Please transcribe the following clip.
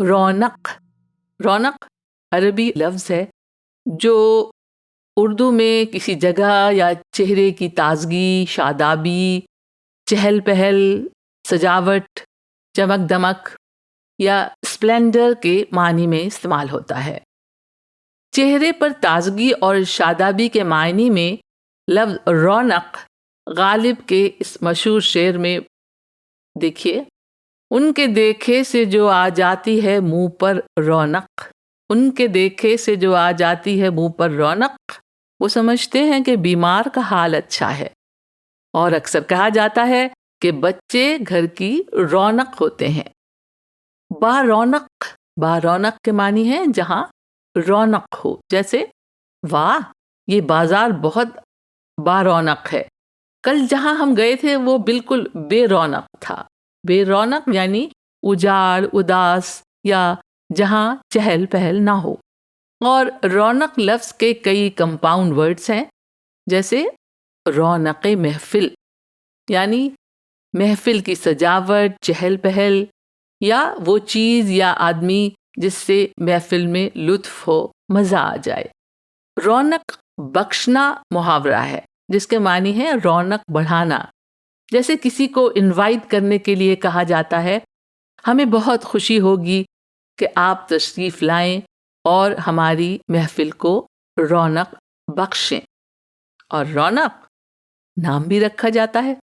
रौनक रौनक अरबी लफ्ज़ है जो उर्दू में किसी जगह या चेहरे की ताजगी, शादाबी, चहल पहल, सजावट, चमक दमक या स्प्लेंडर के मानी में इस्तेमाल होता है। चेहरे पर ताजगी और शादाबी के मायने में लफ्ज़ रौनक गालिब के इस मशहूर शेर में देखिए, उनके देखे से जो आ जाती है मुंह पर रौनक, उनके देखे से जो आ जाती है मुंह पर रौनक, वो समझते हैं कि बीमार का हाल अच्छा है। और अक्सर कहा जाता है कि बच्चे घर की रौनक होते हैं। बारौनक के मानी है जहाँ रौनक हो, जैसे वाह ये बाजार बहुत बारौनक है, कल जहाँ हम गए थे वो बिल्कुल बेरौनक था। बेरौनक यानी उजाड़, उदास या जहाँ चहल पहल ना हो। और रौनक लफ्ज़ के कई कंपाउंड वर्ड्स हैं, जैसे रौनक महफिल यानी महफिल की सजावट, चहल पहल या वो चीज़ या आदमी जिससे महफिल में लुत्फ हो, मज़ा आ जाए। रौनक बख्शना मुहावरा है जिसके मानी है रौनक बढ़ाना। जैसे किसी को इनवाइट करने के लिए कहा जाता है, हमें बहुत खुशी होगी कि आप तशरीफ़ लाएं और हमारी महफिल को रौनक बख्शें। और रौनक नाम भी रखा जाता है।